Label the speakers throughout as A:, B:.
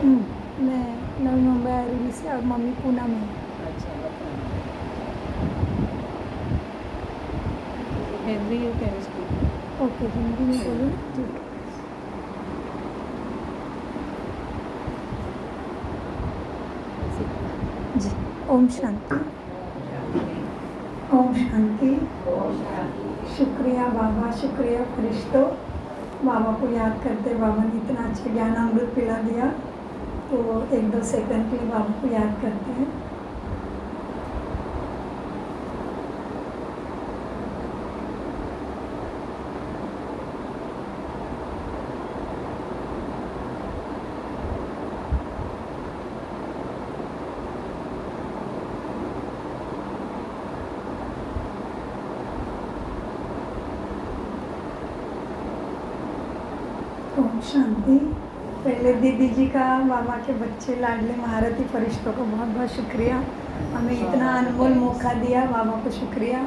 A: मैं नवी मुंबई आयुर्वेद से और मम्मी पूना में।
B: अच्छा, हिंदी या केमिस्ट्री?
A: ओके, हिंदी में बोलूँ? ठीक है जी। ओम शांति। ओम शांति। शुक्रिया बाबा, शुक्रिया फरिश्तों। बाबा को याद करते, बाबा ने इतना अच्छा ज्ञान अमृत पिला दिया, तो 1-2 सेकंड के लिए बाबा को याद करते हैं। ओम शांति। पहले दीदी जी का, बाबा के बच्चे लाडले महारथी फरिश्तों को बहुत बहुत शुक्रिया। हमें इतना अनमोल मौका दिया, बाबा को शुक्रिया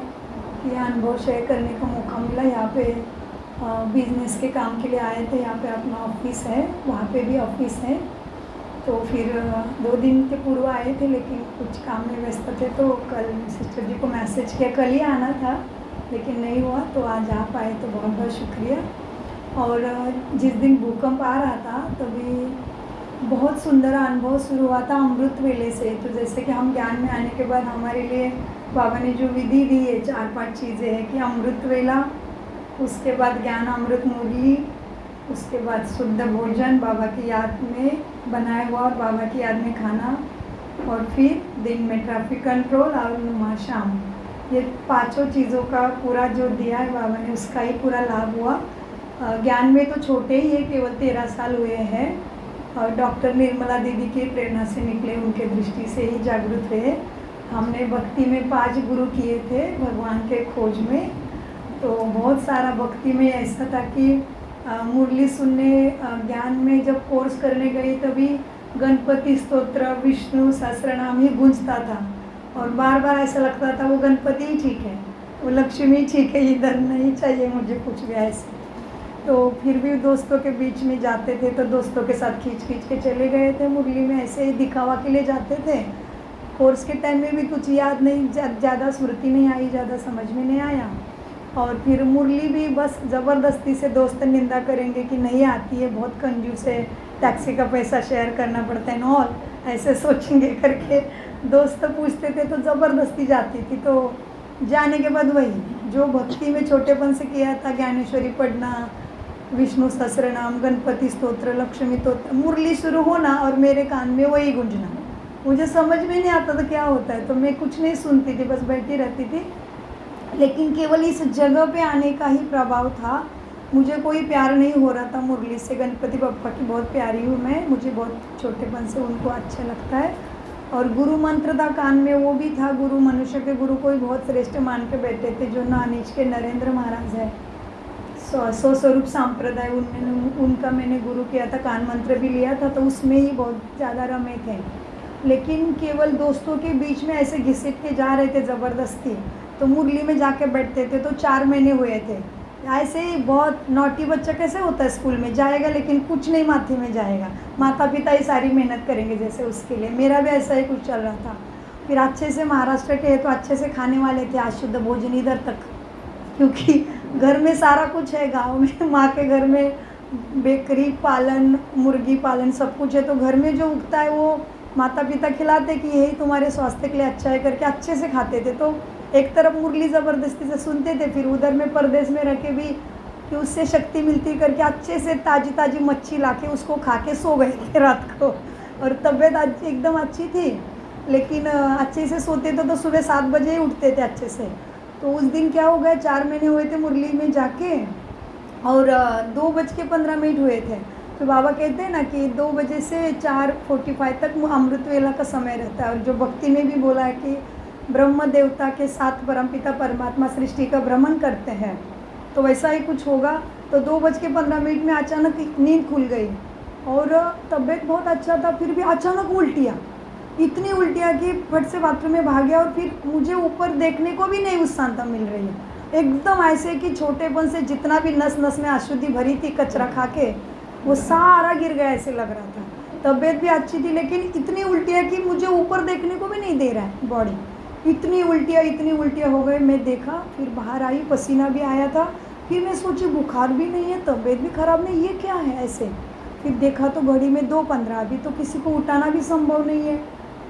A: कि अनुभव शेयर करने का मौका मिला। यहाँ पे बिजनेस के काम के लिए आए थे, यहाँ पे अपना ऑफिस है, वहाँ पे भी ऑफिस है। तो फिर 2 दिन के पूर्व आए थे, लेकिन कुछ काम में व्यस्त थे, तो कल सिस्टर जी को मैसेज किया, कल ही आना था लेकिन नहीं हुआ, तो आज आ पाए, तो बहुत बहुत शुक्रिया। और जिस दिन भूकंप आ रहा था तभी बहुत सुंदर अनुभव शुरू हुआ था अमृत वेले से। तो जैसे कि हम ज्ञान में आने के बाद हमारे लिए बाबा ने जो विधि दी है, 4-5 चीज़ें हैं कि अमृत वेला, उसके बाद ज्ञान अमृत मुरली, उसके बाद शुद्ध भोजन बाबा की याद में बनाया हुआ और बाबा की याद में खाना, और फिर दिन में ट्रैफिक कंट्रोल और नुमा शाम। ये 5 चीज़ों का पूरा जो दिया है बाबा ने, उसका ही पूरा लाभ हुआ। ज्ञान में तो छोटे ही है, केवल 13 साल हुए हैं, और डॉक्टर निर्मला दीदी की प्रेरणा से निकले, उनके दृष्टि से ही जागरूक हुए। हमने भक्ति में 5 गुरु किए थे भगवान के खोज में। तो बहुत सारा भक्ति में ऐसा था कि मुरली सुनने, ज्ञान में जब कोर्स करने गई तभी गणपति स्तोत्र, विष्णु सहस्त्रनाम ही गूंजता था, और बार बार ऐसा लगता था वो गणपति ही ठीक है, वो लक्ष्मी ठीक है, इधर नहीं चाहिए मुझे कुछ भी ऐसे। तो फिर भी दोस्तों के बीच में जाते थे, तो दोस्तों के साथ खींच के चले गए थे मुरली में, ऐसे ही दिखावा के लिए जाते थे। कोर्स के टाइम में भी कुछ याद नहीं, ज़्यादा स्मृति नहीं आई, ज़्यादा समझ में नहीं आया। और फिर मुरली भी बस ज़बरदस्ती से दोस्त निंदा करेंगे कि नहीं आती है, बहुत कंजूस है, टैक्सी का पैसा शेयर करना पड़ता है न, और ऐसे सोचेंगे करके दोस्त पूछते थे, तो ज़बरदस्ती जाती थी। तो जाने के बाद वही जो भक्ति में छोटेपन से किया था, ज्ञानेश्वरी पढ़ना, विष्णु सहस्त्रनाम, गणपति स्तोत्र, लक्ष्मी स्तोत्र, मुरली शुरू होना और मेरे कान में वही गूंजना। मुझे समझ में नहीं आता था क्या होता है, तो मैं कुछ नहीं सुनती थी, बस बैठी रहती थी। लेकिन केवल इस जगह पे आने का ही प्रभाव था, मुझे कोई प्यार नहीं हो रहा था मुरली से। गणपति बप्पा की बहुत प्यारी हूँ मैं, मुझे बहुत छोटेपन से उनको अच्छा लगता है। और गुरु मंत्र था कान में, वो भी था, गुरु मनुष्य के गुरु को ही बहुत श्रेष्ठ मान के बैठे थे, जो नानीच के नरेंद्र महाराज है, स्वरूप संप्रदाय, उनका मैंने गुरु किया था, कान मंत्र भी लिया था, तो उसमें ही बहुत ज़्यादा रमे थे। लेकिन केवल दोस्तों के बीच में ऐसे घिसट के जा रहे थे ज़बरदस्ती, तो मुरली में जाके बैठते थे। तो 4 महीने हुए थे ऐसे ही। बहुत नॉटी बच्चा कैसे होता है, स्कूल में जाएगा लेकिन कुछ नहीं माथे में जाएगा, माता पिता ही सारी मेहनत करेंगे जैसे उसके लिए, मेरा भी ऐसा ही कुछ चल रहा था। फिर अच्छे से महाराष्ट्र के तो अच्छे से खाने वाले थे, आज शुद्ध भोजन इधर तक, क्योंकि घर में सारा कुछ है, गांव में माँ के घर में बेकरी पालन, मुर्गी पालन सब कुछ है, तो घर में जो उगता है वो माता पिता खिलाते कि यही तुम्हारे स्वास्थ्य के लिए अच्छा है करके अच्छे से खाते थे। तो एक तरफ मुरली ज़बरदस्ती से सुनते थे, फिर उधर में परदेश में रह के भी कि उससे शक्ति मिलती करके अच्छे से ताज़ी ताज़ी मच्छी ला के उसको खा के सो गए थे रात को, और तबीयत एकदम अच्छी थी। लेकिन अच्छे से सोते थे तो सुबह 7 बजे ही उठते थे अच्छे से। तो उस दिन क्या हो गया, 4 महीने हुए थे मुरली में जाके, और 2:15 हुए थे। तो बाबा कहते हैं ना कि 2 बजे से 4:45 तक अमृत वेला का समय रहता है। और जो भक्ति में भी बोला है कि ब्रह्म देवता के साथ परमपिता परमात्मा सृष्टि का भ्रमण करते हैं, तो वैसा ही कुछ होगा। तो 2:15 में अचानक नींद खुल गई, और तबीयत बहुत अच्छा था, फिर भी अचानक उल्टियाँ, इतनी उल्टियाँ कि फट से बाथरूम में भाग गया। और फिर मुझे ऊपर देखने को भी नहीं उस शांता मिल रही है, एकदम ऐसे कि छोटेपन से जितना भी नस नस में अशुद्धि भरी थी कचरा खा के, वो सारा गिर गया ऐसे लग रहा था। तबीयत भी अच्छी थी, लेकिन इतनी उल्टियाँ कि मुझे ऊपर देखने को भी नहीं दे रहा है बॉडी। इतनी उल्टियाँ हो गई। मैं देखा, फिर बाहर आई, पसीना भी आया था। फिर मैं सोची बुखार भी नहीं है, तबीयत भी ख़राब नहीं, ये क्या है ऐसे। फिर देखा तो घड़ी में 2:15, अभी तो किसी को उठाना भी संभव नहीं है।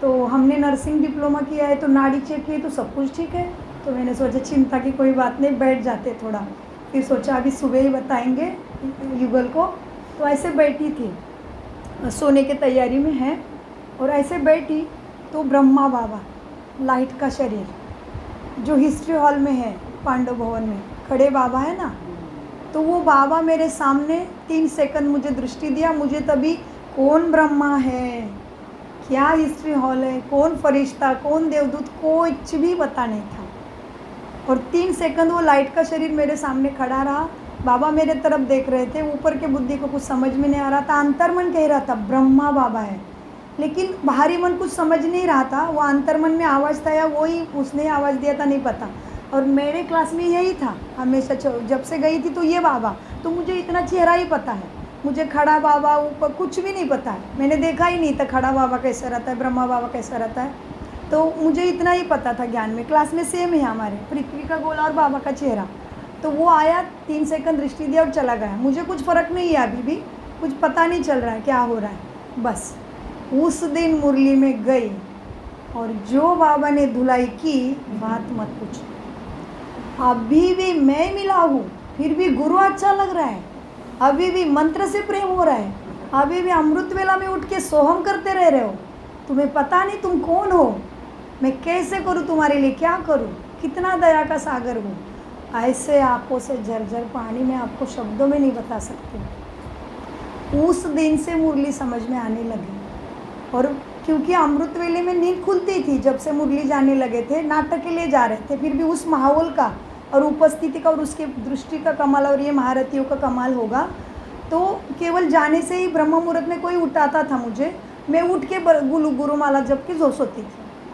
A: तो हमने नर्सिंग डिप्लोमा किया है, तो नाड़ी चेक की तो सब कुछ ठीक है। तो मैंने सोचा चिंता की कोई बात नहीं, बैठ जाते थोड़ा। फिर सोचा अभी सुबह ही बताएंगे युगल को। तो ऐसे बैठी थी, सोने की तैयारी में है, और ऐसे बैठी तो ब्रह्मा बाबा, लाइट का शरीर, जो हिस्ट्री हॉल में है पांडव भवन में खड़े बाबा है ना, तो वो बाबा मेरे सामने 3 सेकंड मुझे दृष्टि दिया। मुझे तभी कौन ब्रह्मा है, क्या हिस्ट्री हॉल है, कौन फरिश्ता, कौन देवदूत, कुछ भी पता नहीं था। और 3 सेकंड वो लाइट का शरीर मेरे सामने खड़ा रहा। बाबा मेरे तरफ देख रहे थे, ऊपर के बुद्धि को कुछ समझ में नहीं आ रहा था। अंतर्मन कह रहा था ब्रह्मा बाबा है, लेकिन बाहरी मन कुछ समझ नहीं रहा था। वो अंतर्मन में आवाज़ था या वही उसने आवाज़ दिया था, नहीं पता। और मेरे क्लास में यही था हमेशा, जब से गई थी तो ये बाबा। तो मुझे इतना चेहरा ही पता है, मुझे खड़ा बाबा ऊपर कुछ भी नहीं पता है। मैंने देखा ही नहीं था खड़ा बाबा कैसा रहता है, ब्रह्मा बाबा कैसा रहता है। तो मुझे इतना ही पता था ज्ञान में। क्लास में सेम है हमारे, पृथ्वी का गोला और बाबा का चेहरा। तो वो आया, 3 सेकंड दृष्टि दिया और चला गया। मुझे कुछ फ़र्क नहीं है, अभी भी कुछ पता नहीं चल रहा है क्या हो रहा है। बस उस दिन मुरली में गई, और जो बाबा ने धुलाई की, बात मत पूछो। अभी भी मैं मिला हूँ, फिर भी गुरु अच्छा लग रहा है, अभी भी मंत्र से प्रेम हो रहा है, अभी भी अमृत वेला में उठ के सोहम करते रह रहे हो। तुम्हें पता नहीं तुम कौन हो, मैं कैसे करूँ तुम्हारे लिए, क्या करूँ, कितना दया का सागर हूँ। ऐसे आंखों से झरझर पानी में आपको शब्दों में नहीं बता सकती। उस दिन से मुरली समझ में आने लगी। और क्योंकि अमृत वेले में नींद खुलती थी, जब से मुरली जाने लगे थे, नाटक के लिए जा रहे थे, फिर भी उस माहौल का और उपस्थिति का और उसके दृष्टि का कमाल, और ये महारथियों का कमाल होगा। तो केवल जाने से ही ब्रह्म मुहूर्त में कोई उठाता था मुझे, मैं उठ के गुरुमाला जब की जो सोती थी,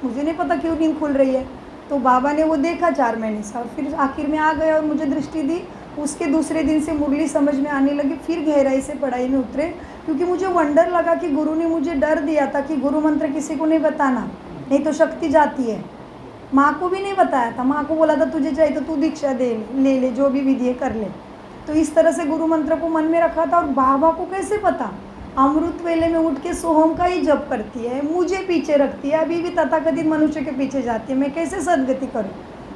A: मुझे नहीं पता क्यों नींद खुल रही है। तो बाबा ने वो देखा 4 महीने से, और फिर आखिर में आ गए और मुझे दृष्टि दी। उसके दूसरे दिन से मुरली समझ में आने लगी, फिर गहराई से पढ़ाई में उतरे। क्योंकि मुझे वंडर लगा कि गुरु ने मुझे डर दिया था कि गुरु मंत्र किसी को नहीं बताना, नहीं तो शक्ति जाती है। माँ को भी नहीं बताया था, माँ को बोला था तुझे चाहिए तो तू दीक्षा ले, जो भी विधि है कर ले। तो इस तरह से गुरु मंत्र को मन में रखा था। और बाबा को कैसे पता, अमृत वेले में उठ के सोहम का ही जप करती है, मुझे पीछे रखती है, अभी भी तथाकथित मनुष्य के पीछे जाती है, मैं कैसे सदगति करूँ।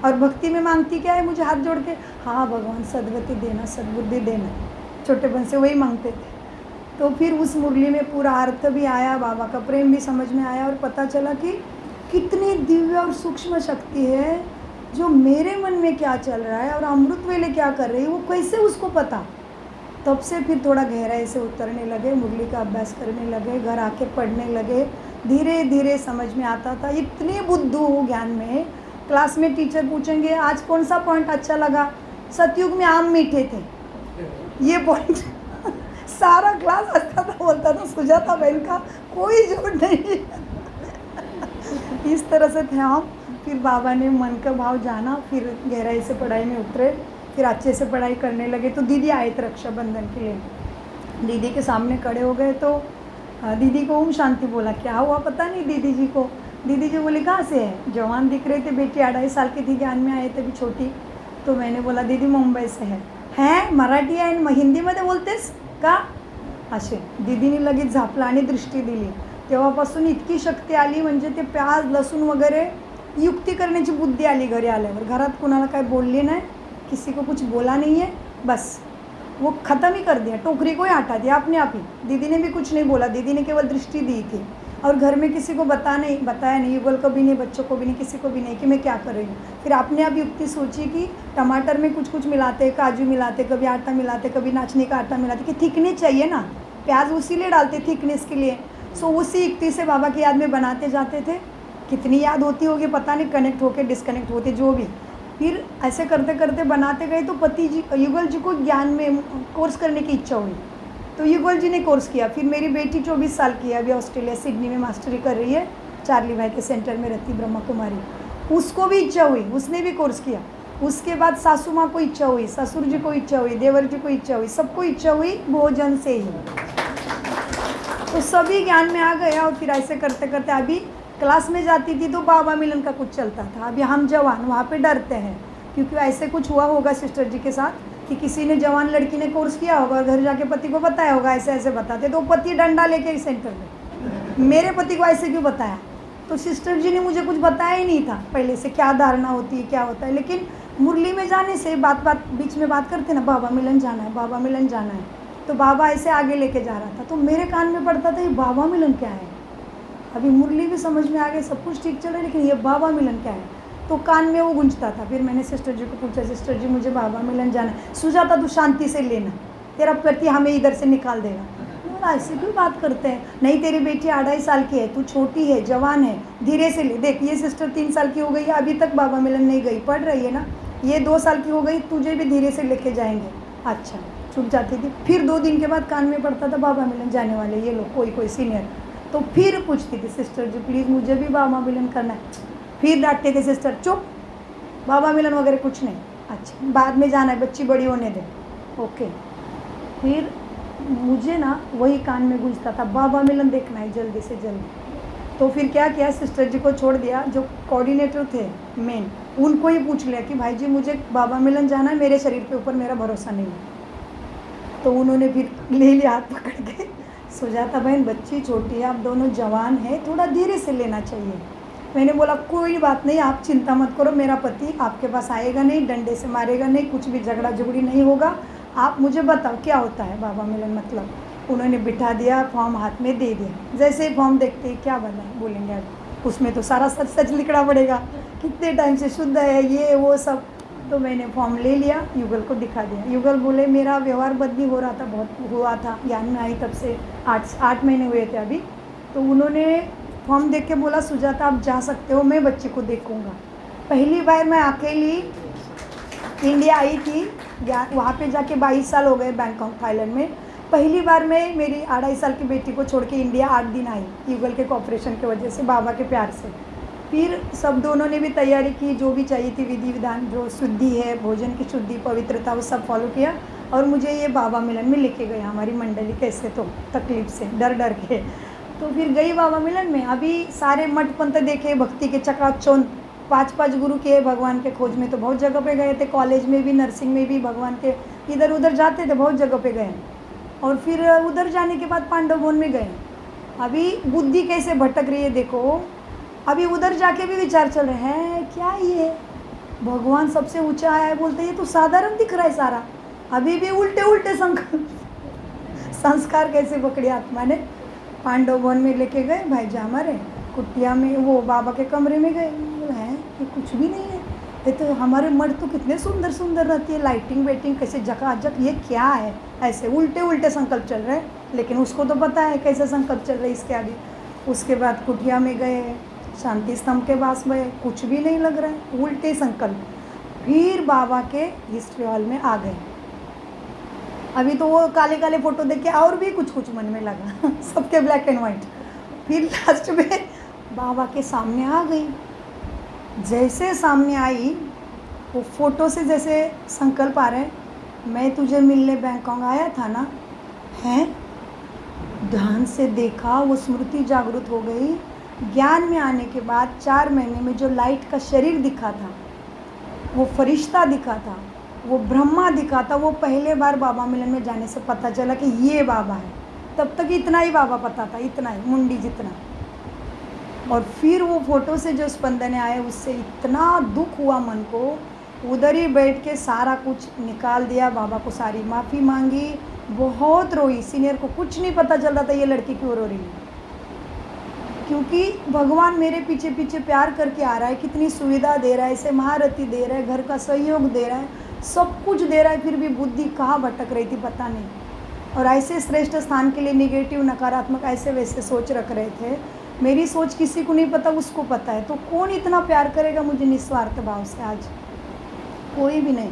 A: और भक्ति में मांगती क्या है, मुझे हाथ जोड़ के, हाँ भगवान सदगति देना, सद्बुद्धि देना, छोटेपन से वही मांगते थे। तो फिर उस मुरली में पूरा अर्थ भी आया, बाबा का प्रेम भी समझ में आया, और पता चला कि कितनी दिव्य और सूक्ष्म शक्ति है, जो मेरे मन में क्या चल रहा है और अमृत वेले क्या कर रही है, वो कैसे उसको पता। तब से फिर थोड़ा गहराई से उतरने लगे, मुरली का अभ्यास करने लगे, घर आके पढ़ने लगे, धीरे धीरे समझ में आता था। इतनी बुद्धू हूँ ज्ञान में, क्लास में टीचर पूछेंगे आज कौन सा पॉइंट अच्छा लगा, सतयुग में आम मीठे थे, ये पॉइंट सारा क्लास हंसता था, बोलता था सुजाता बहन का कोई झूठ नहीं। इस तरह से थे हम। फिर बाबा ने मन का भाव जाना, फिर गहराई से पढ़ाई में उतरे, फिर अच्छे से पढ़ाई करने लगे। तो दीदी आए थे रक्षाबंधन के लिए, दीदी के सामने खड़े हो गए। तो दीदी को ओम शांति बोला, क्या हुआ पता नहीं दीदी जी को। दीदी जी बोले कहाँ से है, जवान दिख रहे थे, बेटी 2.5 साल की थी, ज्ञान में आए थे अभी छोटी। तो मैंने बोला दीदी मुंबई से है मराठी आहे, हिंदीमध्ये बोलतेस का असे. दीदीने लगेच झापला आणि दृष्टी दिली. तेव्हापासून इतकी शक्ती आली, म्हणजे ते प्याज लसूण वगैरे युक्ती करण्याची बुद्धी आली घरी आल्यावर. घरात कुणाला काय बोलली नाही, किसी को कुछ बोला नहीं है, बस वो ख़त्म ही कर दिया, टोकरी को ही हटा दिया अपने आप ही. दीदी ने भी कुछ नहीं बोला, दीदी ने केवल दृष्टि दी थी और घर में किसी को बताया नहीं, युगल को भी नहीं, बच्चों को भी नहीं, किसी को भी नहीं कि मैं क्या कर रही हूँ. फिर आपने आप युक्ति सोची कि टमाटर में कुछ मिलाते, काजू मिलाते, कभी आटा मिलाते, कभी नाचने का आटा मिलाते कि थिकनेस चाहिए ना, प्याज उसीलिए डालते थिकनेस के लिए. सो उसी युक्ति से बाबा की याद में बनाते जाते थे. कितनी याद होती होगी पता नहीं, कनेक्ट होके डिस्कनेक्ट होते जो भी. फिर ऐसे करते करते बनाते गए तो पति जी युगल जी को ज्ञान में कोर्स करने की इच्छा हुई, तो युगल जी ने कोर्स किया. फिर मेरी बेटी 24 साल की है, अभी ऑस्ट्रेलिया सिडनी में मास्टरी कर रही है, चार्ली भाई के सेंटर में रहती ब्रह्मा कुमारी. उसको भी इच्छा हुई, उसने भी कोर्स किया. उसके बाद सासू माँ को इच्छा हुई, ससुर जी को इच्छा हुई, देवर जी को इच्छा हुई, सबको इच्छा हुई भोजन से ही. तो सभी ज्ञान में आ गया। और फिर ऐसे करते करते अभी क्लास में जाती थी तो बाबा मिलन का कुछ चलता था। अभी हम जवान वहाँ पे डरते हैं, क्योंकि ऐसे कुछ हुआ होगा सिस्टर जी के साथ कि किसी ने जवान लड़की ने कोर्स किया होगा और घर जाके पति को बताया होगा ऐसे ऐसे बताते, तो पति डंडा लेके सेंटर में मेरे पति को ऐसे क्यों बताया। तो सिस्टर जी ने मुझे कुछ बताया ही नहीं था पहले से, क्या धारणा होती है क्या होता है। लेकिन मुरली में जाने से बात बीच में बात करते ना, बाबा मिलन जाना है, बाबा मिलन जाना है, तो बाबा ऐसे आगे लेके जा रहा था, तो मेरे कान में पड़ता था ये बाबा मिलन क्या है। अभी मुरली भी समझ में आ गई, सब कुछ ठीक चल रहा है, लेकिन ये बाबा मिलन क्या है, तो कान में वो गूंजता था। फिर मैंने सिस्टर जी को पूछा, सिस्टर जी मुझे बाबा मिलन जाना है। सुजाता तू शांति से लेना, तेरा पति हमें इधर से निकाल देगा। बोला ऐसे क्यों बात करते हैं, नहीं तेरी बेटी 2.5 साल की है, तू छोटी है जवान है, धीरे से ले। देख ये सिस्टर 3 साल की हो गई है, अभी तक बाबा मिलन नहीं गई, पढ़ रही है ना, ये 2 साल की हो गई, तुझे भी धीरे से लेके जाएंगे। अच्छा चुप जाती थी। फिर 2 दिन के बाद कान में पड़ता था बाबा मिलन जाने वाले ये लोग, कोई सीनियर। तो फिर पूछती थी सिस्टर जी प्लीज़ मुझे भी बाबा मिलन करना है। फिर डांटते थे सिस्टर चुप, बाबा मिलन वगैरह कुछ नहीं, अच्छा बाद में जाना है, बच्ची बड़ी होने दे। ओके। फिर मुझे ना वही कान में गूंजता था बाबा मिलन देखना है जल्दी से जल्दी। तो फिर क्या किया, सिस्टर जी को छोड़ दिया, जो कोऑर्डिनेटर थे मेन उनको ही पूछ लिया कि भाई जी मुझे बाबा मिलन जाना है, मेरे शरीर के ऊपर मेरा भरोसा नहीं है। तो उन्होंने फिर ले लिया हाथ पकड़ के, सुजाता बहन बच्ची छोटी है, आप दोनों जवान हैं, थोड़ा धीरे से लेना चाहिए। मैंने बोला कोई बात नहीं, आप चिंता मत करो, मेरा पति आपके पास आएगा नहीं, डंडे से मारेगा नहीं, कुछ भी झगड़ा झुगड़ी नहीं होगा, आप मुझे बताओ क्या होता है बाबा मिलन मतलब। उन्होंने बिठा दिया, फॉर्म हाथ में दे दिया। जैसे ही फॉर्म देखते ही क्या बना बोलेंगे अब, उसमें तो सारा सच सच लिखना पड़ेगा, कितने टाइम से शुद्ध है ये वो सब। तो मैंने फॉर्म ले लिया, युगल को दिखा दिया। युगल बोले मेरा व्यवहार बदली हो रहा था, बहुत हुआ था, ज्ञान में आई तब से 8 महीने हुए थे अभी। तो उन्होंने फॉर्म देख के बोला सुजाता आप जा सकते हो, मैं बच्ची को देखूंगा। पहली बार मैं अकेली इंडिया आई थी, वहाँ पे जाके 22 साल हो गए बैंकॉक थाईलैंड में। पहली बार मैं मेरी 2.5 साल की बेटी को छोड़ के इंडिया 8 दिन आई, युगल के कोऑपरेशन की वजह से, बाबा के प्यार से। फिर सब दोनों ने भी तैयारी की, जो भी चाहिए थी विधि विधान, जो शुद्धि है भोजन की शुद्धि पवित्रता, वो सब फॉलो किया। और मुझे ये बाबा मिलन में लेके गए हमारी मंडली, कैसे तो तकलीफ से डर डर के। तो फिर गई बाबा मिलन में। अभी सारे मठ पंथ देखे, भक्ति के चकाचौंध, 5 गुरु के भगवान के खोज में तो बहुत जगह पे गए थे, कॉलेज में भी नर्सिंग में भी भगवान के इधर उधर जाते थे, बहुत जगह पे गए। और फिर उधर जाने के बाद पांडव भवन में गए। अभी बुद्धि कैसे भटक रही है देखो, अभी उधर जाके भी विचार चल रहे हैं क्या ये भगवान सबसे ऊंचा है, बोलते ये तो साधारण दिख रहा है सारा, अभी भी उल्टे उल्टे संस्कार कैसे पकड़ी आत्मा ने। पांडव भवन में लेके गए, भाई जा हमारे कुटिया में, वो बाबा के कमरे में गए, हैं ये कुछ भी नहीं है, ये तो हमारे मठ तो कितने सुंदर सुंदर रहती है, लाइटिंग वेटिंग कैसे जकाजक, ये क्या है, ऐसे उल्टे उल्टे संकल्प चल रहे हैं। लेकिन उसको तो पता है कैसे संकल्प चल रहे इसके आगे। उसके बाद कुटिया में गए, शांति स्तंभ के पास गए, कुछ भी नहीं लग रहा है, उल्टे संकल्प। फिर बाबा के हिस्ट्री हॉल में आ गए। अभी तो वो काले काले फोटो देख के और भी कुछ कुछ मन में लगा सबके ब्लैक एंड वाइट। फिर लास्ट में बाबा के सामने आ गई। जैसे सामने आई, वो फोटो से जैसे संकल्प आ रहे, मैं तुझे मिलने बैंकॉक आया था ना, हैं? ध्यान से देखा, वो स्मृति जागृत हो गई। ज्ञान में आने के बाद 4 महीने में जो लाइट का शरीर दिखा था, वो फरिश्ता दिखा था, वो ब्रह्मा दिखा था, वो पहले बार बाबा मिलन में जाने से पता चला कि ये बाबा है। तब तक इतना ही बाबा पता था, इतना ही, मुंडी जितना। और फिर वो फोटो से जो स्पंदन आए, उससे इतना दुख हुआ मन को, उधर ही बैठ के सारा कुछ निकाल दिया, बाबा को सारी माफ़ी मांगी, बहुत रोई। सीनियर को कुछ नहीं पता चल रहा था ये लड़की क्यों रो रही है, क्योंकि भगवान मेरे पीछे पीछे प्यार करके आ रहा है, कितनी सुविधा दे रहा है, इसे महारथी दे रहा है, घर का सहयोग दे रहा है, सब कुछ दे रहा है, फिर भी बुद्धि कहाँ भटक रही थी पता नहीं। और ऐसे श्रेष्ठ स्थान के लिए निगेटिव नकारात्मक ऐसे वैसे सोच रख रहे थे। मेरी सोच किसी को नहीं पता, उसको पता है। तो कौन इतना प्यार करेगा मुझे निस्वार्थ भाव से, आज कोई भी नहीं।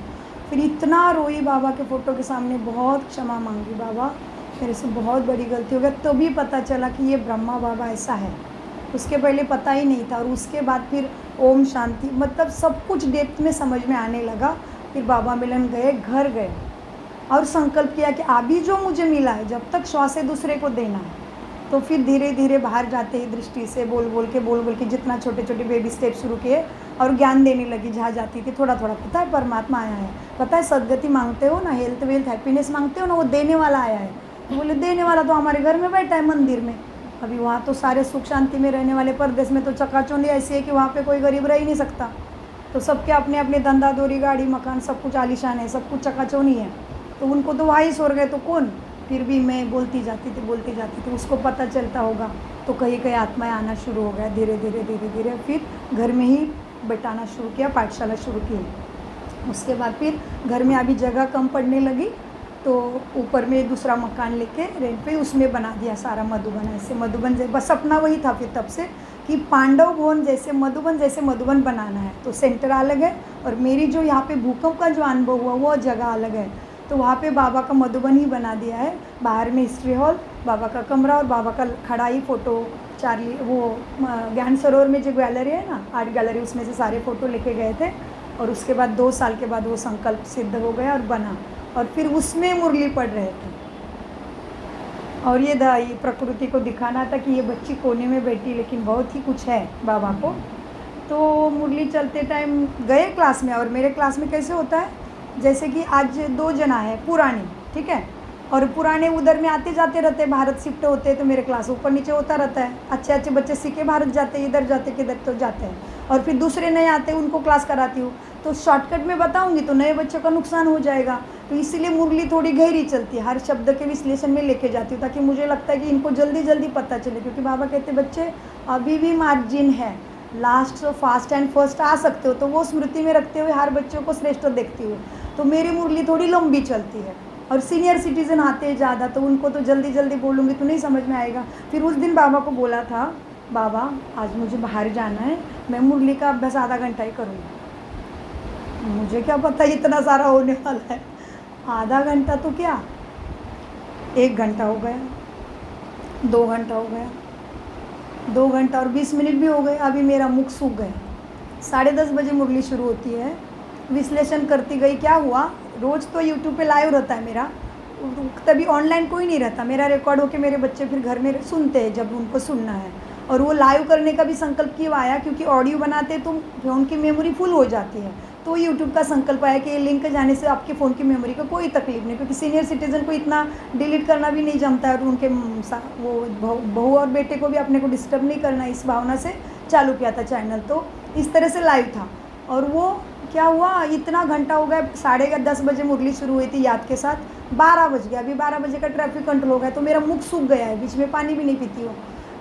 A: फिर इतना रोई बाबा के फ़ोटो के सामने, बहुत क्षमा मांगी, बाबा मेरे से बहुत बड़ी गलती हो गई। तभी पता चला कि ये ब्रह्मा बाबा ऐसा है, उसके पहले पता ही नहीं था। और उसके बाद फिर ओम शांति, मतलब सब कुछ डेप्थ में समझ में आने लगा। फिर बाबा मिलन गए, घर गए और संकल्प किया कि अभी जो मुझे मिला है, जब तक श्वास दूसरे को देना है, तो फिर धीरे धीरे बाहर जाते ही दृष्टि से बोल बोल के जितना छोटे छोटे बेबी स्टेप शुरू किए और ज्ञान देने लगी जहाँ जाती थी थोड़ा थोड़ा। पता है परमात्मा आया है, पता है सदगति मांगते हो ना, हेल्थ वेल्थ हैप्पीनेस मांगते हो ना, वो देने वाला आया है। तो बोले देने वाला तो हमारे घर में बैठा है मंदिर में। अभी वहाँ तो सारे सुख शांति में रहने वाले, परदेश में तो चकाचौंधी ऐसी है कि वहाँ पे कोई गरीब रह ही नहीं सकता। तो सबके अपने अपने धंधा दोरी गाड़ी मकान सब कुछ आलीशान है, सब कुछ चकाचौंधी है। तो उनको तो वहाँ ही स्वर्ग है, तो कौन। फिर भी मैं बोलती जाती थी, उसको पता चलता होगा। तो कहीं कहीं आत्माएं आना शुरू हो गया धीरे धीरे। फिर घर में ही बैठाना शुरू किया, पाठशाला शुरू की। उसके बाद फिर घर में अभी जगह कम पड़ने लगी, तो ऊपर में दूसरा मकान लेके रेंट पे उसमें बना दिया सारा मधुबन। ऐसे मधुबन बस सपना वही था फिर तब से कि पांडव भवन जैसे मधुबन बनाना है। तो सेंटर अलग है और मेरी जो यहाँ पे भूकंप का जो अनुभव हुआ वो जगह अलग है। तो वहाँ पे बाबा का मधुबन ही बना दिया है। बाहर में हिस्ट्री हॉल, बाबा का कमरा और बाबा का खड़ाई फ़ोटो चार्ली वो ज्ञान सरोवर में जो गैलरी है ना, आर्ट गैलरी, उसमें से सारे फ़ोटो लेके गए थे। और उसके बाद 2 साल के बाद वो संकल्प सिद्ध हो गया और बना, और फिर उसमें मुरली पढ़ रहे थे। और ये प्रकृति को दिखाना था कि ये बच्ची कोने में बैठी लेकिन बहुत ही कुछ है बाबा को। तो मुरली चलते टाइम गए क्लास में, और मेरे क्लास में कैसे होता है जैसे कि आज 2 जना है पुराने, ठीक है, और पुराने उधर में आते जाते रहते हैं, भारत शिफ्ट होते हैं, तो मेरे क्लास ऊपर नीचे होता रहता है। अच्छे अच्छे बच्चे सीखे भारत जाते हैं, इधर जाते किधर तो जाते हैं, और फिर दूसरे नए आते हैं उनको क्लास कराती हूँ। तो शॉर्टकट में बताऊँगी तो नए बच्चों का नुकसान हो जाएगा, तो इसीलिए मुरली थोड़ी गहरी चलती है, हर शब्द के विश्लेषण में लेके जाती हूँ, ताकि मुझे लगता है कि इनको जल्दी जल्दी पता चले। क्योंकि बाबा कहते बच्चे अभी भी मार्जिन है, लास्ट फास्ट एंड फर्स्ट आ सकते हो, तो वो स्मृति में रखते हुए हर बच्चों को श्रेष्ठ देखती हुए तो मेरी मुरली थोड़ी लंबी चलती है। और सीनियर सिटीज़न आते हैं ज़्यादा, तो उनको तो जल्दी जल्दी बोलूँगी तो नहीं समझ में आएगा। फिर उस दिन बाबा को बोला था, बाबा आज मुझे बाहर जाना है, मैं मुरली का अभ्यास आधा घंटा ही करूँगी। मुझे क्या पता इतना सारा होने वाला है, आधा घंटा तो क्या 1 घंटा हो गया, 2 घंटा हो गया, 2 घंटा और 20 मिनट भी हो गए। अभी मेरा मुख सूख गया। 10:30 बजे मुरली शुरू होती है, विश्लेषण करती गई। क्या हुआ, रोज़ तो यूट्यूब पे लाइव रहता है मेरा, तभी ऑनलाइन कोई नहीं रहता, मेरा रिकॉर्ड होके मेरे बच्चे फिर घर में सुनते हैं जब उनको सुनना है। और वो लाइव करने का भी संकल्प क्यों आया, क्योंकि ऑडियो बनाते तो फ़ोन की मेमोरी फुल हो जाती है। तो यूट्यूब का संकल्प आया कि ये लिंक जाने से आपके फ़ोन की मेमोरी को कोई तकलीफ नहीं, क्योंकि सीनियर सिटीज़न को इतना डिलीट करना भी नहीं जमता है, और उनके वो बहू और बेटे को भी अपने को डिस्टर्ब नहीं करना, इस भावना से चालू किया था चैनल। तो इस तरह से लाइव था। और वो क्या हुआ, इतना घंटा हो गया, 10:30 बजे मुरली शुरू हुई थी याद के साथ, 12 बज गया। अभी 12 बजे का ट्रैफिक कंट्रोल हो गया, तो मेरा मुख सूख गया है, बीच में पानी भी नहीं पीती हो।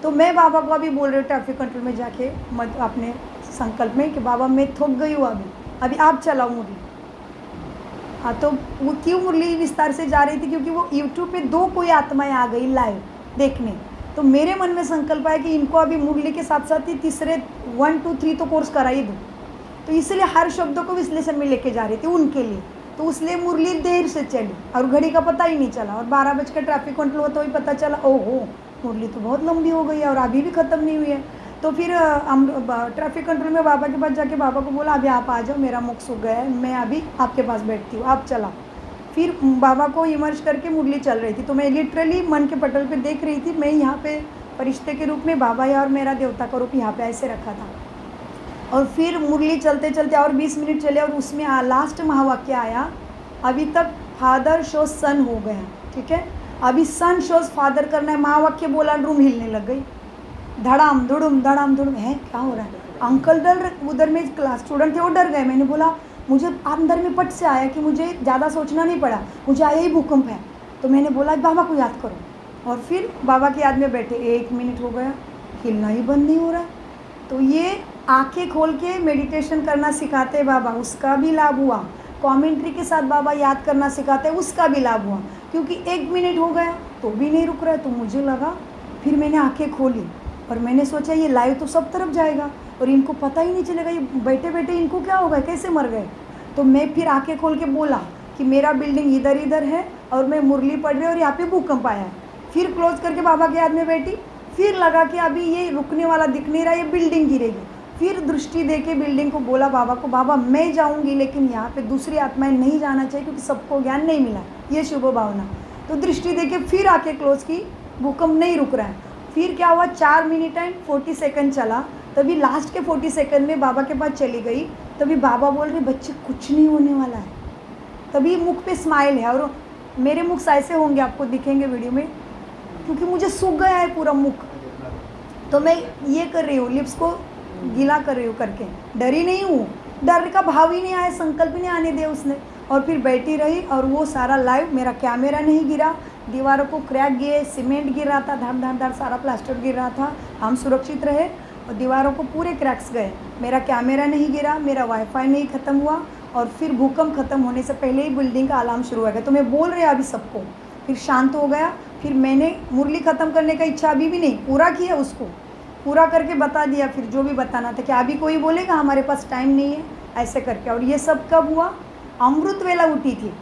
A: तो मैं बाबा को अभी बोल रही हूँ ट्रैफिक कंट्रोल में जाके अपने संकल्प में कि बाबा मैं थक गई हूँ, अभी आप चलाओ मुरली। हाँ, तो वो क्यों मुरली विस्तार से जा रही थी, क्योंकि वो यूट्यूब पे 2 कोई आत्माएं आ गई लाइव देखने। तो मेरे मन में संकल्प आया कि इनको अभी मुरली के साथ साथ ही तीसरे 1 2 3 तो कोर्स करा ही दूँ। तो इसलिए हर शब्दों को विश्लेषण में लेके जा रही थी उनके लिए। तो उसलिए मुरली देर से चली और घड़ी का पता ही नहीं चला, और 12 बज के ट्रैफिक कंट्रोल हुआ तो ही पता चला, ओहो मुरली तो बहुत लंबी हो गई है और अभी भी ख़त्म नहीं हुई है। तो फिर हम ट्रैफिक कंट्रोल में बाबा के पास जाके बाबा को बोला, अभी आप आ जाओ, मेरा मुख सूख गया है, मैं अभी आपके पास बैठती हूँ, आप चला। फिर बाबा को इमर्ज करके मुरली चल रही थी। तो मैं लिटरली मन के पटल पे देख रही थी, मैं यहाँ पे फरिश्ते के रूप में बाबा या और मेरा देवता का रूप यहाँ पे ऐसे रखा था। और फिर मुरली चलते चलते और 20 मिनट चले, और उसमें लास्ट महावाक्य आया, अभी तक फादर शोज सन हो गया, ठीक है, अभी सन शोज फादर करना है। महावाक्य बोला, रूम हिलने लग गई, धड़ाम धुड़ुम है, क्या हो रहा है। अंकल डर, उधर में क्लास स्टूडेंट थे वो डर गए। मैंने बोला, मुझे अंदर में पट से आया कि मुझे ज़्यादा सोचना नहीं पड़ा, मुझे आया ही भूकंप है। तो मैंने बोला बाबा को याद करो, और फिर बाबा की याद में बैठे। 1 मिनट हो गया, हिलना ही बंद नहीं हो रहा। तो ये आंखें खोल के मेडिटेशन करना सिखाते बाबा, उसका भी लाभ हुआ। कमेंट्री के साथ बाबा याद करना सिखाते, उसका भी लाभ हुआ। क्योंकि 1 मिनट हो गया तो भी नहीं रुक रहा है, तो मुझे लगा, फिर मैंने आंखें खोली और मैंने सोचा ये लाइव तो सब तरफ जाएगा और इनको पता ही नहीं चलेगा, ये बैठे बैठे इनको क्या होगा, कैसे मर गए। तो मैं फिर आंखें खोल के बोला कि मेरा बिल्डिंग इधर इधर है और मैं मुरली पढ़ रही हूँ और यहाँ पे भूकंप आया है। फिर क्लोज करके बाबा के याद में बैठी, फिर लगा कि अभी ये रुकने वाला दिख नहीं रहा, ये बिल्डिंग गिरेगी। फिर दृष्टि दे के बिल्डिंग को बोला बाबा को, बाबा मैं जाऊंगी लेकिन यहाँ पे दूसरी आत्माएं नहीं जाना चाहिए, क्योंकि सबको ज्ञान नहीं मिला, ये शुभ भावना। तो दृष्टि दे के फिर आके क्लोज की, भूकंप नहीं रुक रहा है। फिर क्या हुआ, 4 मिनट एंड 40 सेकंड चला, तभी लास्ट के 40 सेकंड में बाबा के पास चली गई। तभी बाबा बोल रहे बच्चे कुछ नहीं होने वाला है। तभी मुख पे स्माइल है, और मेरे मुख ऐसे होंगे, आपको दिखेंगे वीडियो में, क्योंकि मुझे सूख गया है पूरा मुख। तो मैं ये कर रही हूँ, लिप्स को गीला कर रही हूँ करके, डरी नहीं हूँ, डर का भाव ही नहीं आया, संकल्प ही नहीं आने दिया उसने। और फिर बैठी रही, और वो सारा लाइव, मेरा कैमरा नहीं गिरा, दीवारों को क्रैक गिरे, सीमेंट गिर रहा था, धड़ धड़ धड़ सारा प्लास्टर गिर रहा था, हम सुरक्षित रहे, और दीवारों को पूरे क्रैक्स गए। मेरा कैमरा नहीं गिरा, मेरा वाईफाई नहीं ख़त्म हुआ, और फिर भूकंप ख़त्म होने से पहले ही बिल्डिंग का अलार्म शुरू हो गया। तो मैं बोल रही अभी सबको, फिर शांत हो गया। फिर मैंने मुरली ख़त्म करने का इच्छा अभी भी नहीं, पूरा किया, उसको पूरा करके बता दिया फिर जो भी बताना था, कि अभी कोई बोलेगा हमारे पास टाइम नहीं है, ऐसे करके। और ये सब कब हुआ, अमृत वेला उठी थी।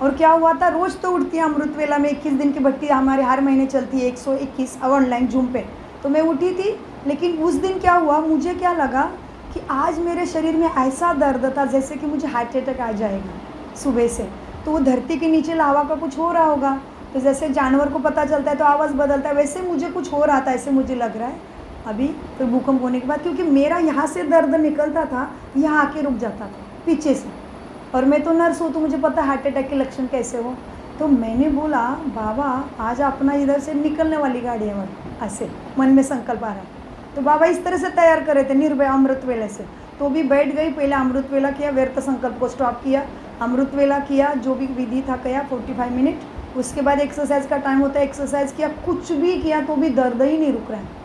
A: और क्या हुआ था, रोज़ तो उठती है अमृत वेला में, 21 दिन की भट्टी हमारे हर महीने चलती है, 121 ऑनलाइन जूम पे, तो मैं उठी थी। लेकिन उस दिन क्या हुआ, मुझे क्या लगा कि आज मेरे शरीर में ऐसा दर्द था जैसे कि मुझे हार्ट अटैक आ जाएगा सुबह से। तो वो धरती के नीचे लावा का कुछ हो रहा होगा, तो जैसे जानवर को पता चलता है तो आवाज़ बदलता है, वैसे मुझे कुछ हो रहा था, ऐसे मुझे लग रहा है अभी। फिर भूकंप होने के बाद, क्योंकि मेरा यहाँ से दर्द निकलता था, यहाँ आके रुक जाता था पीछे से, और मैं तो नर्स हूँ, तो मुझे पता हार्ट अटैक के लक्षण कैसे हो। तो मैंने बोला बाबा आज अपना इधर से निकलने वाली गाड़ी है, ऐसे मन में संकल्प आ रहा है। तो बाबा इस तरह से तैयार कर रहे थे निर्भय अमृत वेला से। तो भी बैठ गई, पहले अमृत वेला किया, व्यर्थ संकल्प को स्टॉप किया, अमृत वेला किया, जो भी विधि था किया 45 मिनट। उसके बाद एक्सरसाइज का टाइम होता है, एक्सरसाइज किया, कुछ भी किया तो भी दर्द ही नहीं रुक रहा है।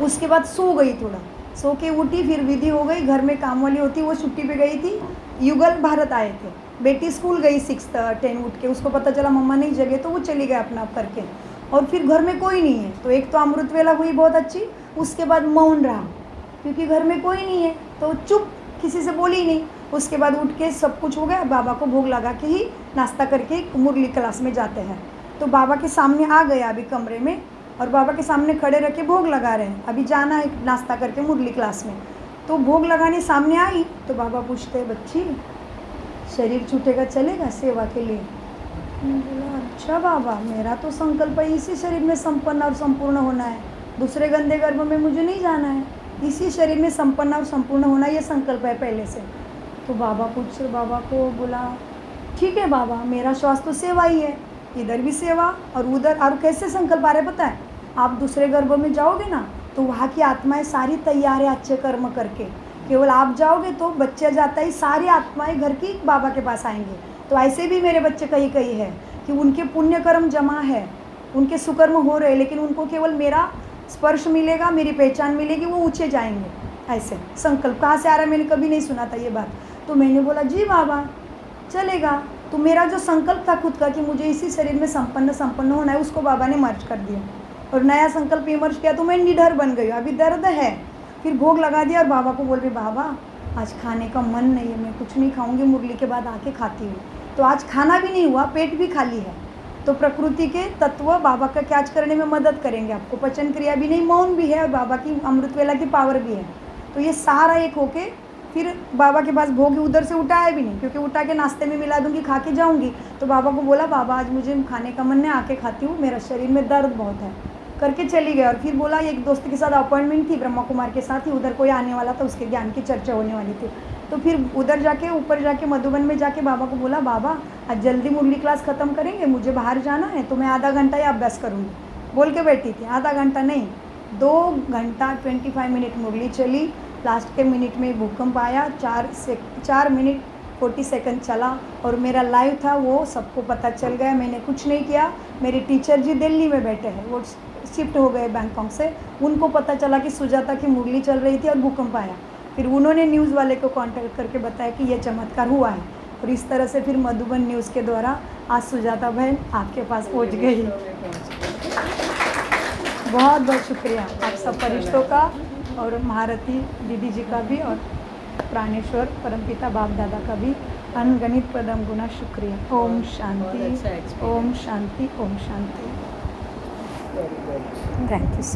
A: उसके बाद सो गई, थोड़ा सो के उठी, फिर विधि हो गई। घर में काम वाली होती, वो छुट्टी पे गई थी, युगल भारत आए थे, बेटी स्कूल गई 6-10 उठ के, उसको पता चला मम्मा नहीं जगे, तो वो चली गई अपना आप करके। और फिर घर में कोई नहीं है, तो एक तो अमृत वेला हुई बहुत अच्छी, उसके बाद मौन रहा, क्योंकि घर में कोई नहीं है, तो चुप, किसी से बोली नहीं। उसके बाद उठ के सब कुछ हो गया, बाबा को भोग लगा के ही नाश्ता करके मुरली क्लास में जाते हैं। तो बाबा के सामने आ गया अभी कमरे में, और बाबा के सामने खड़े रह के भोग लगा रहे हैं, अभी जाना है नाश्ता करके मुरली क्लास में। तो भोग लगाने सामने आई, तो बाबा पूछते बच्ची शरीर छूटेगा चलेगा सेवा के लिए? बोला अच्छा बाबा, मेरा तो संकल्प है इसी शरीर में संपन्न और संपूर्ण होना है, दूसरे गंदे गर्भ में मुझे नहीं जाना है, इसी शरीर में संपन्न और संपूर्ण होना ये संकल्प है पहले से। तो बाबा बाबा को बोला ठीक है बाबा, मेरा श्वास तो सेवा ही है, इधर भी सेवा और उधर। और कैसे संकल्प आ रहे पता है, आप दूसरे गर्भ में जाओगे ना, तो वहाँ की आत्माएं सारी तैयार है अच्छे कर्म करके, केवल आप जाओगे तो बच्चे जाता ही सारी आत्माएं घर की बाबा के पास आएंगे। तो ऐसे भी मेरे बच्चे कहीं कहीं है कि उनके पुण्य कर्म जमा है, उनके सुकर्म हो रहे, लेकिन उनको केवल मेरा स्पर्श मिलेगा, मेरी पहचान मिलेगी, वो ऊँचे जाएंगे। ऐसे संकल्प कहाँ से आ रहा है, मैंने कभी नहीं सुना था ये बात। तो मैंने बोला जी बाबा चलेगा। तो मेरा जो संकल्प था खुद का कि मुझे इसी शरीर में संपन्न होना है, उसको बाबा ने मर्ज कर दिया और नया संकल्प विमर्श किया। तो मैं निडर बन गई, अभी दर्द है, फिर भोग लगा दिया और बाबा को बोल रही बाबा आज खाने का मन नहीं है, मैं कुछ नहीं खाऊंगी, मुरली के बाद आके खाती हूँ। तो आज खाना भी नहीं हुआ, पेट भी खाली है। तो प्रकृति के तत्व बाबा का कैच करने में मदद करेंगे आपको, पचन क्रिया भी नहीं, मौन भी है और बाबा की अमृत वेला की पावर भी है। तो ये सारा एक होके फिर बाबा के पास भोग उधर से उठाया भी नहीं, क्योंकि उठा के नाश्ते में मिला दूंगी, खा के जाऊँगी। तो बाबा को बोला बाबा आज मुझे खाने का मन नहीं, आके खाती हूँ, मेरा शरीर में दर्द बहुत है, करके चली गई। और फिर बोला एक दोस्त के साथ अपॉइंटमेंट थी ब्रह्मा कुमार के साथ ही, उधर कोई आने वाला था, उसके ज्ञान की चर्चा होने वाली थी। तो फिर उधर जाके ऊपर जाके मधुबन में जाके बाबा को बोला बाबा आज जल्दी मुरली क्लास ख़त्म करेंगे, मुझे बाहर जाना है, तो मैं आधा घंटा ही अभ्यास करूँगी, बोल के बैठी थी। आधा घंटा नहीं, 2 घंटा 25 मिनट मुरली चली। लास्ट के मिनट में भूकंप आया, 4 मिनट 40 सेकंड चला और मेरा लाइव था, वो सबको पता चल गया। मैंने कुछ नहीं किया, मेरे टीचर जी दिल्ली में बैठे हैं, वो शिफ्ट हो गए बैंकॉक से, उनको पता चला कि सुजाता की मुरली चल रही थी और भूकंप आया। फिर उन्होंने न्यूज़ वाले को कांटेक्ट करके बताया कि ये चमत्कार हुआ है, और इस तरह से फिर मधुबन न्यूज़ के द्वारा आज सुजाता बहन आपके पास पहुंच गई। बहुत बहुत शुक्रिया आप सब फरिश्तों का और महारथी दीदी जी का भी, और प्राणेश्वर परमपिता बाप दादा का भी अनगणित पदम गुना शुक्रिया। Om Shanti, Om Shanti, Om Shanti. Thank you so